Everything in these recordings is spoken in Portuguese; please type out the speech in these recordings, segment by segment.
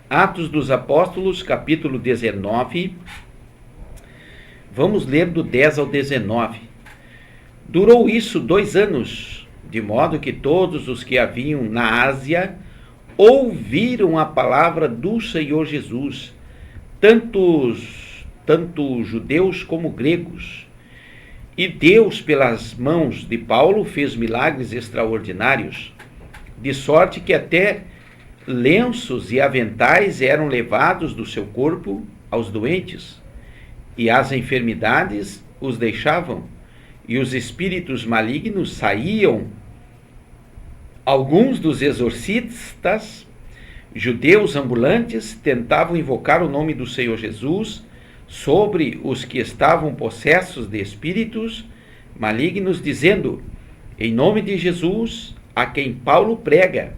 Atos dos Apóstolos, capítulo 19. Vamos ler do 10 ao 19. Durou isso 2 anos, de modo que todos os que haviam na Ásia ouviram a palavra do Senhor Jesus, tanto judeus como gregos. E Deus, pelas mãos de Paulo, fez milagres extraordinários, de sorte que até lenços e aventais eram levados do seu corpo aos doentes, e as enfermidades os deixavam, e os espíritos malignos saíam. Alguns dos exorcistas, judeus ambulantes, tentavam invocar o nome do Senhor Jesus sobre os que estavam possessos de espíritos malignos, dizendo: em nome de Jesus, a quem Paulo prega,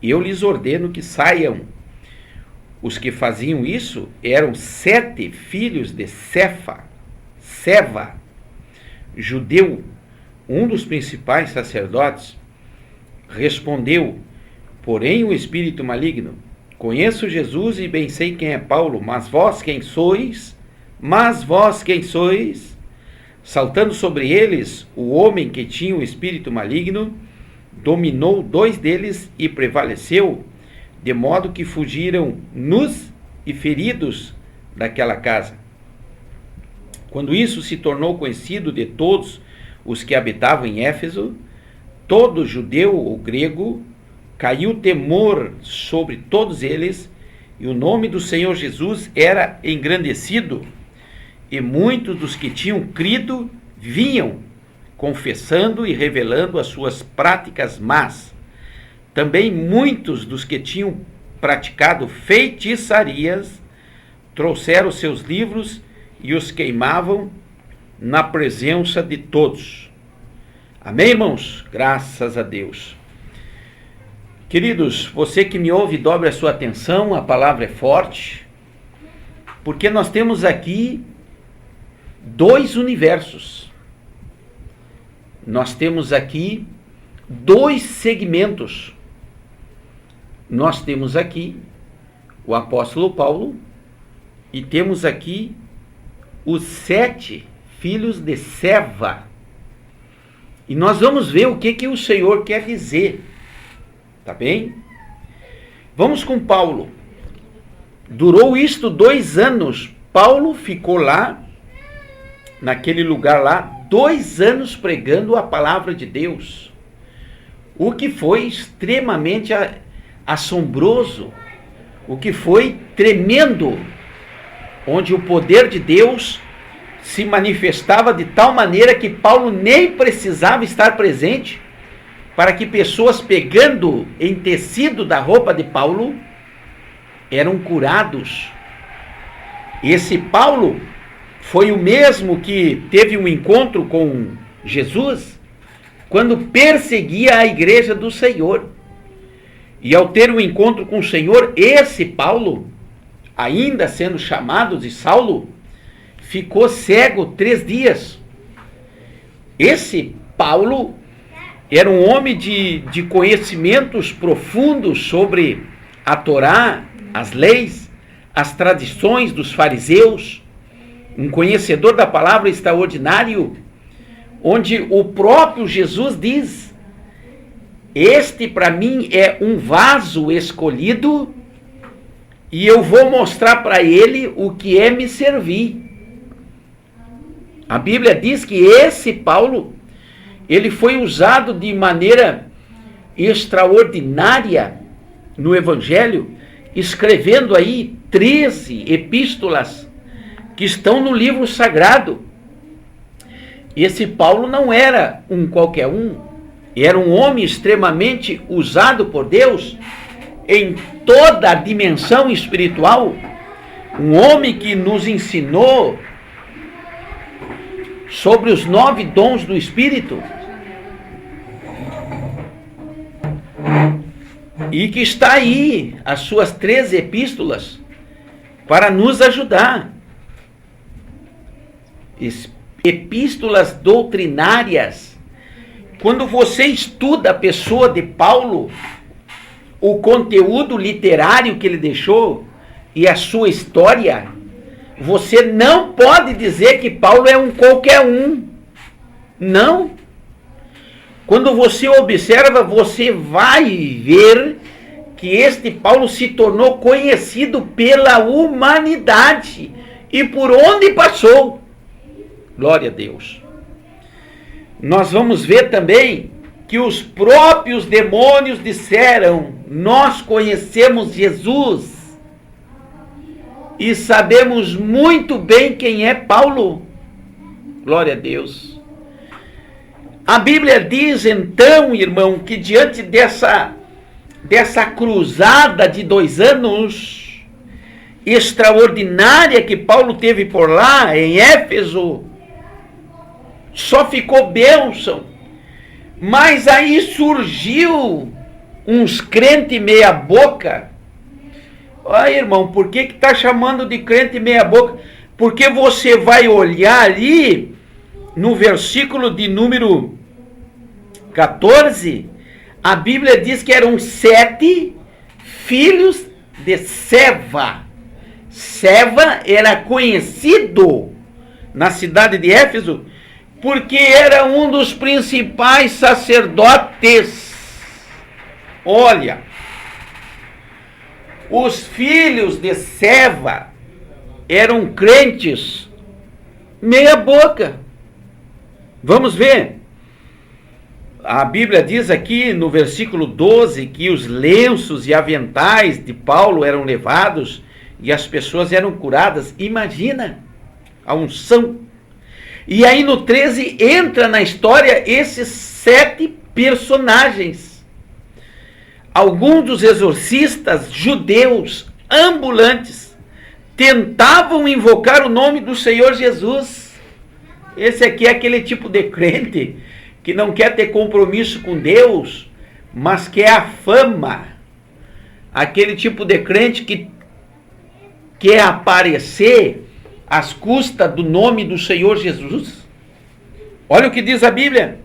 eu lhes ordeno que saiam. Os que faziam isso eram 7 filhos de Seva, judeu, um dos principais sacerdotes. Respondeu, porém, o espírito maligno: conheço Jesus e bem sei quem é Paulo, mas vós quem sois? Saltando sobre eles, o homem que tinha o espírito maligno dominou 2 deles e prevaleceu, de modo que fugiram nus e feridos daquela casa. Quando isso se tornou conhecido de todos os que habitavam em Éfeso, todo judeu ou grego, caiu temor sobre todos eles, e o nome do Senhor Jesus era engrandecido, e muitos dos que tinham crido vinham, confessando e revelando as suas práticas más. Também muitos dos que tinham praticado feitiçarias trouxeram seus livros e os queimavam na presença de todos. Amém, irmãos? Graças a Deus. Queridos, você que me ouve, dobre a sua atenção, a palavra é forte, porque nós temos aqui 2 universos. Nós temos aqui 2 segmentos. Nós temos aqui o apóstolo Paulo e temos aqui os 7 filhos de Seva. E nós vamos ver o que o Senhor quer dizer. Tá bem? Vamos com Paulo. Durou isto 2 anos. Paulo ficou lá, naquele lugar lá, 2 anos pregando a palavra de Deus. O que foi extremamente assombroso, o que foi tremendo, onde o poder de Deus se manifestava de tal maneira que Paulo nem precisava estar presente, para que pessoas pegando em tecido da roupa de Paulo eram curados. Esse Paulo foi o mesmo que teve um encontro com Jesus quando perseguia a igreja do Senhor. E ao ter um encontro com o Senhor, esse Paulo, ainda sendo chamado de Saulo, ficou cego 3 dias. Esse Paulo era um homem de conhecimentos profundos sobre a Torá, as leis, as tradições dos fariseus, um conhecedor da palavra extraordinário, onde o próprio Jesus diz: este para mim é um vaso escolhido e eu vou mostrar para ele o que é me servir. A Bíblia diz que esse Paulo, ele foi usado de maneira extraordinária no Evangelho, escrevendo aí 13 epístolas que estão no livro sagrado. Esse Paulo não era um qualquer um, era um homem extremamente usado por Deus em toda a dimensão espiritual, um homem que nos ensinou sobre os 9 dons do Espírito, e que está aí as suas 13 epístolas para nos ajudar. Epístolas doutrinárias. Quando você estuda a pessoa de Paulo, o conteúdo literário que ele deixou e a sua história, você não pode dizer que Paulo é um qualquer um. Não. Quando você observa, você vai ver que este Paulo se tornou conhecido pela humanidade e por onde passou. Glória a Deus. Nós vamos ver também que os próprios demônios disseram: nós conhecemos Jesus e sabemos muito bem quem é Paulo. Glória a Deus. A Bíblia diz então, irmão, que diante dessa cruzada de 2 anos extraordinária que Paulo teve por lá, em Éfeso, só ficou bênção. Mas aí surgiu uns crentes meia boca. Olha, irmão, por que está chamando de crente meia boca? Porque você vai olhar ali no versículo de número 14, a Bíblia diz que eram 7 filhos de Seva. Seva era conhecido na cidade de Éfeso porque era um dos principais sacerdotes. Olha, os filhos de Seva eram crentes meia boca. Vamos ver. A Bíblia diz aqui no versículo 12 que os lenços e aventais de Paulo eram levados e as pessoas eram curadas. Imagina a unção. E aí no 13 entra na história esses 7 personagens. Alguns dos exorcistas judeus ambulantes tentavam invocar o nome do Senhor Jesus. Esse aqui é aquele tipo de crente que não quer ter compromisso com Deus, mas quer a fama. Aquele tipo de crente que quer aparecer às custas do nome do Senhor Jesus. Olha o que diz a Bíblia.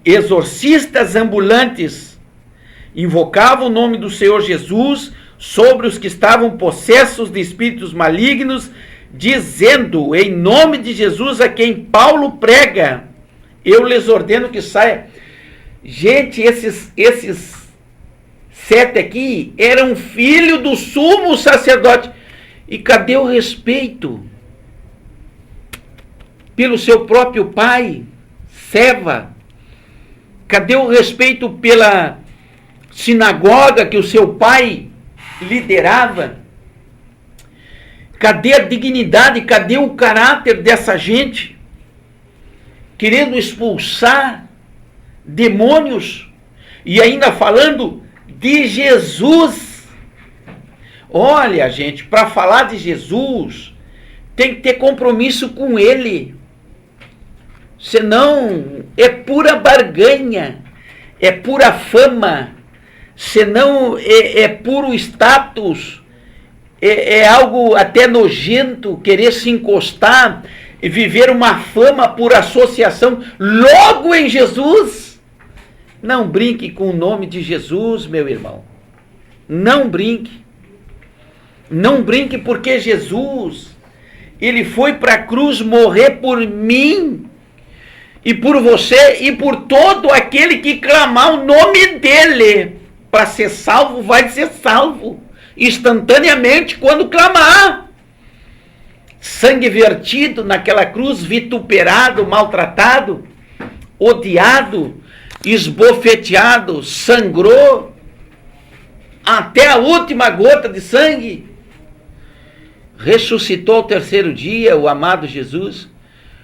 Exorcistas ambulantes invocavam o nome do Senhor Jesus sobre os que estavam possessos de espíritos malignos, dizendo: em nome de Jesus a quem Paulo prega, eu lhes ordeno que saia. Gente, esses 7 aqui eram filhos do sumo sacerdote. E cadê o respeito pelo seu próprio pai, Seva? Cadê o respeito pela sinagoga que o seu pai liderava? Cadê a dignidade? Cadê o caráter dessa gente? Querendo expulsar demônios e ainda falando de Jesus. Olha, gente, para falar de Jesus tem que ter compromisso com Ele. Senão é pura barganha, é pura fama, senão é puro status, é algo até nojento querer se encostar e viver uma fama por associação logo em Jesus. Não brinque com o nome de Jesus, meu irmão. Não brinque. Não brinque, porque Jesus, ele foi para a cruz morrer por mim e por você e por todo aquele que clamar o nome dele. Para ser salvo, vai ser salvo instantaneamente quando clamar. Sangue vertido naquela cruz, vituperado, maltratado, odiado, esbofeteado, sangrou até a última gota de sangue. Ressuscitou ao 3º dia, o amado Jesus.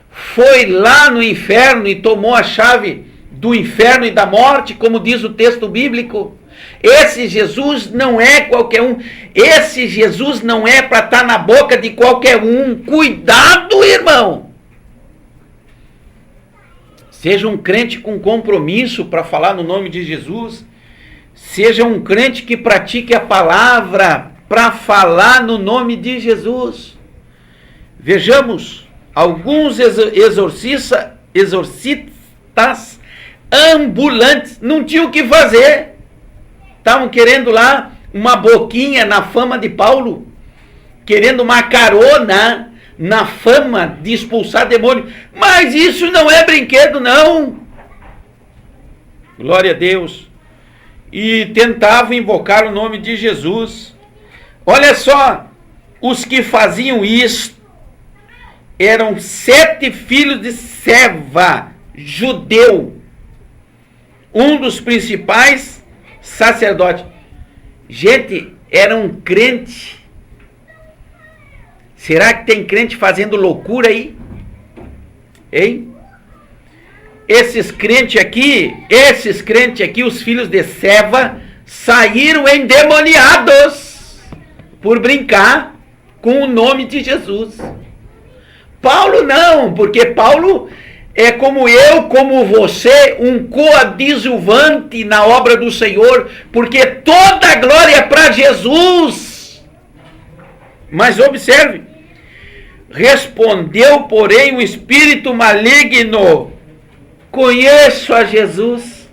Foi lá no inferno e tomou a chave do inferno e da morte, como diz o texto bíblico. Esse Jesus não é qualquer um. Esse Jesus não é para estar na boca de qualquer um. Cuidado, irmão. Seja um crente com compromisso para falar no nome de Jesus. Seja um crente que pratique a palavra para falar no nome de Jesus. Vejamos, alguns exorcistas ambulantes não tinham o que fazer. estavam querendo lá uma boquinha na fama de Paulo, querendo uma carona na fama de expulsar demônio. Mas isso não é brinquedo, não. Glória a Deus. E tentavam invocar o nome de Jesus. Olha só, os que faziam isso eram 7 filhos de Seva, judeu, um dos principais sacerdotes. Gente, era um crente. Será que tem crente fazendo loucura aí? Hein? Esses crentes aqui, os filhos de Seva, saíram endemoniados por brincar com o nome de Jesus. Paulo não, porque Paulo é como eu, como você, um coadjuvante na obra do Senhor, porque toda a glória é para Jesus. Mas observe, respondeu, porém, o espírito maligno: conheço a Jesus.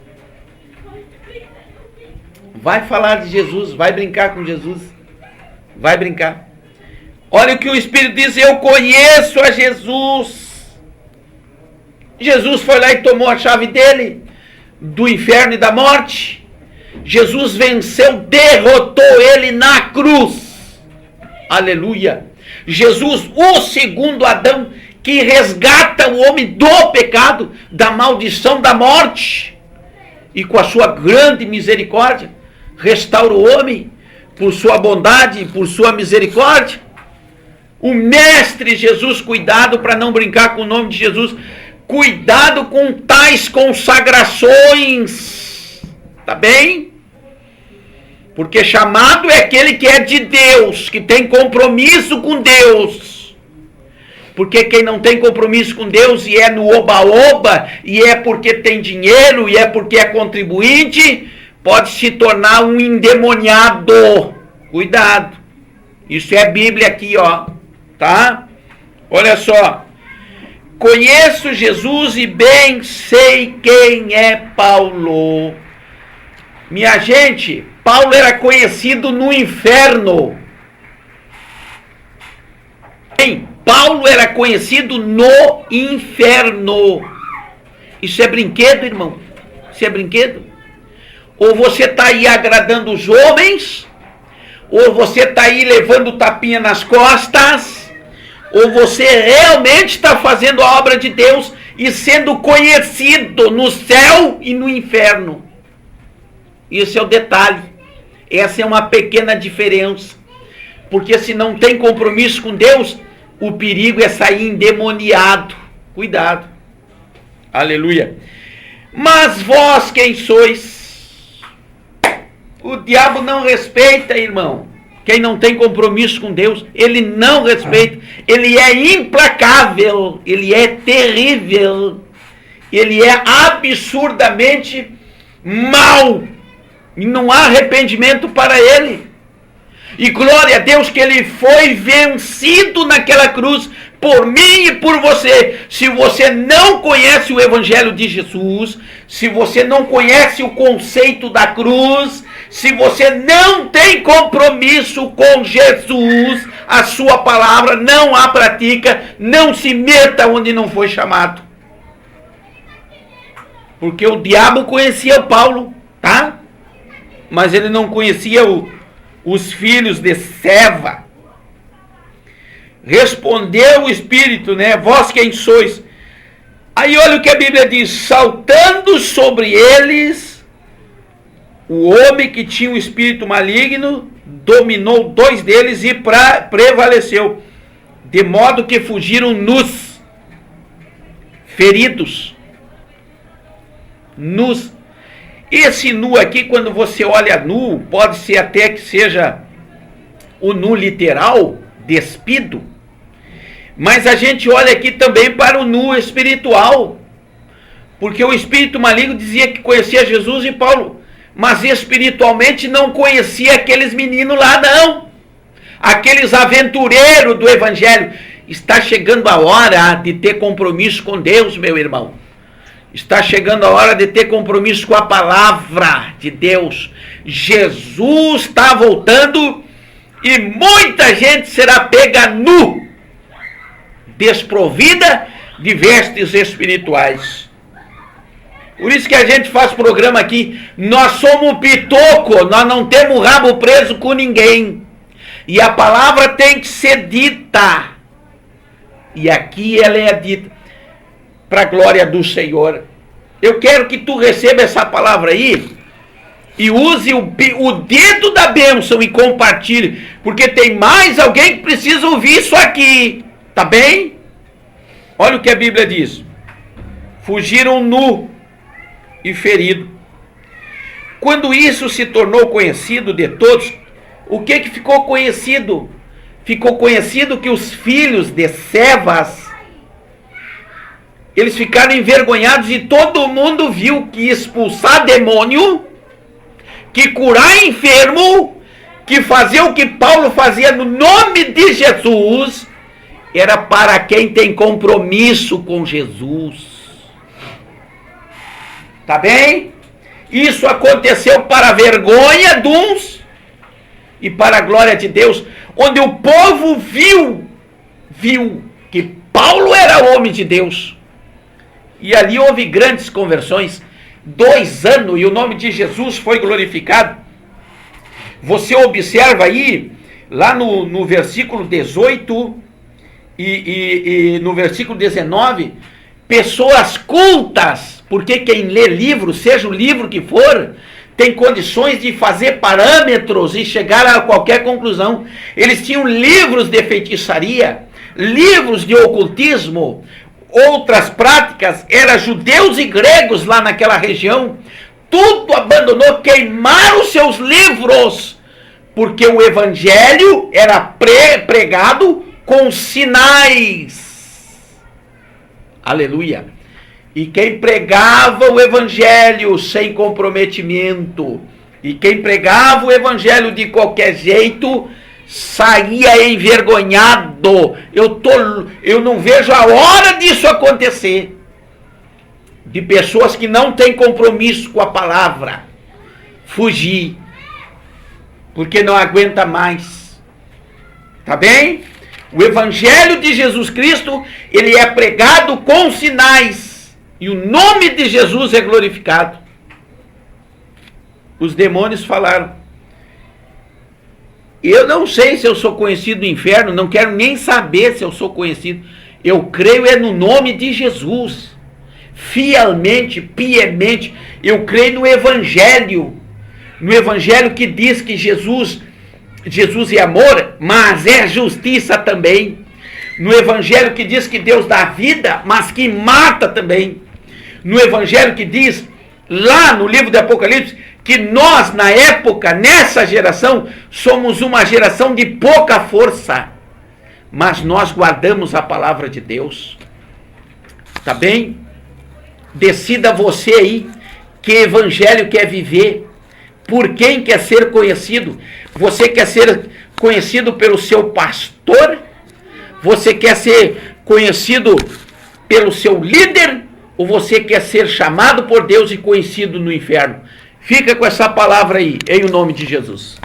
Vai falar de Jesus, vai brincar com Jesus, vai brincar. Olha o que o Espírito diz: eu conheço a Jesus. Jesus foi lá e tomou a chave dele, do inferno e da morte. Jesus venceu, derrotou ele na cruz. Aleluia. Jesus, o segundo Adão, que resgata o homem do pecado, da maldição da morte. E com a sua grande misericórdia, restaura o homem, por sua bondade e por sua misericórdia. O Mestre Jesus, cuidado para não brincar com o nome de Jesus. Cuidado com tais consagrações. Tá bem? Porque chamado é aquele que é de Deus, que tem compromisso com Deus. Porque quem não tem compromisso com Deus e é no oba-oba, e é porque tem dinheiro, e é porque é contribuinte, pode se tornar um endemoniado. Cuidado. Isso é Bíblia aqui, ó. Tá? Olha só. Conheço Jesus e bem sei quem é Paulo. Minha gente, Paulo era conhecido no inferno. Bem, Paulo era conhecido no inferno. Isso é brinquedo, irmão? Isso é brinquedo? Ou você está aí agradando os homens, ou você está aí levando tapinha nas costas, ou você realmente está fazendo a obra de Deus e sendo conhecido no céu e no inferno. Esse é o detalhe. Essa é uma pequena diferença. Porque se não tem compromisso com Deus, o perigo é sair endemoniado. Cuidado. Aleluia. Mas vós quem sois? O diabo não respeita, irmão. Quem não tem compromisso com Deus, ele não respeita. Ele é implacável. Ele é terrível. Ele é absurdamente mau. E não há arrependimento para ele. E glória a Deus que ele foi vencido naquela cruz por mim e por você. Se você não conhece o Evangelho de Jesus, se você não conhece o conceito da cruz, se você não tem compromisso com Jesus, a sua palavra, não a pratica, não se meta onde não foi chamado. Porque o diabo conhecia Paulo, tá? Mas ele não conhecia os filhos de Seva. Respondeu o Espírito, né? Vós quem sois? Aí olha o que a Bíblia diz: saltando sobre eles, o homem que tinha um espírito maligno dominou 2 deles e prevaleceu, de modo que fugiram nus, feridos, nus. Esse nu aqui, quando você olha nu, pode ser até que seja o nu literal, despido, mas a gente olha aqui também para o nu espiritual, porque o espírito maligno dizia que conhecia Jesus e Paulo, mas espiritualmente não conhecia aqueles meninos lá não, aqueles aventureiros do Evangelho. Está chegando a hora de ter compromisso com Deus, meu irmão. Está chegando a hora de ter compromisso com a palavra de Deus. Jesus está voltando e muita gente será pega nu, desprovida de vestes espirituais. Por isso que a gente faz programa aqui. Nós somos pitoco, nós não temos rabo preso com ninguém. E a palavra tem que ser dita. E aqui ela é dita para a glória do Senhor. Eu quero que tu receba essa palavra aí e use o dedo da bênção e compartilhe, porque tem mais alguém que precisa ouvir isso aqui, tá bem? Olha o que a Bíblia diz. Fugiram nu e ferido. Quando isso se tornou conhecido de todos, o que ficou conhecido? Ficou conhecido que os filhos de Cefas, eles ficaram envergonhados e todo mundo viu que expulsar demônio, que curar enfermo, que fazer o que Paulo fazia no nome de Jesus, era para quem tem compromisso com Jesus. Tá bem? Isso aconteceu para a vergonha de uns e para a glória de Deus, onde o povo viu que Paulo era homem de Deus. E ali houve grandes conversões. 2 anos e o nome de Jesus foi glorificado. Você observa aí, lá no versículo 18 e no versículo 19, pessoas cultas, porque quem lê livro, seja o livro que for, tem condições de fazer parâmetros e chegar a qualquer conclusão. Eles tinham livros de feitiçaria, livros de ocultismo, outras práticas, eram judeus e gregos lá naquela região, tudo abandonou, queimaram seus livros, porque o evangelho era pregado com sinais. Aleluia. E quem pregava o evangelho sem comprometimento, e quem pregava o evangelho de qualquer jeito, saía envergonhado. Eu não vejo a hora disso acontecer. De pessoas que não têm compromisso com a palavra. Fugir. Porque não aguenta mais. Tá bem? O evangelho de Jesus Cristo, ele é pregado com sinais. E o nome de Jesus é glorificado. Os demônios falaram: eu não sei se eu sou conhecido no inferno, não quero nem saber se eu sou conhecido. Eu creio é no nome de Jesus. Fielmente, piamente, eu creio no Evangelho. No Evangelho que diz que Jesus é amor, mas é justiça também. No Evangelho que diz que Deus dá vida, mas que mata também. No Evangelho que diz, lá no livro do Apocalipse, que nós, na época, nessa geração, somos uma geração de pouca força, mas nós guardamos a palavra de Deus. Tá bem? Decida você aí, que evangelho quer viver, por quem quer ser conhecido. Você quer ser conhecido pelo seu pastor? Você quer ser conhecido pelo seu líder? Ou você quer ser chamado por Deus e conhecido no inferno? Fica com essa palavra aí, em o nome de Jesus.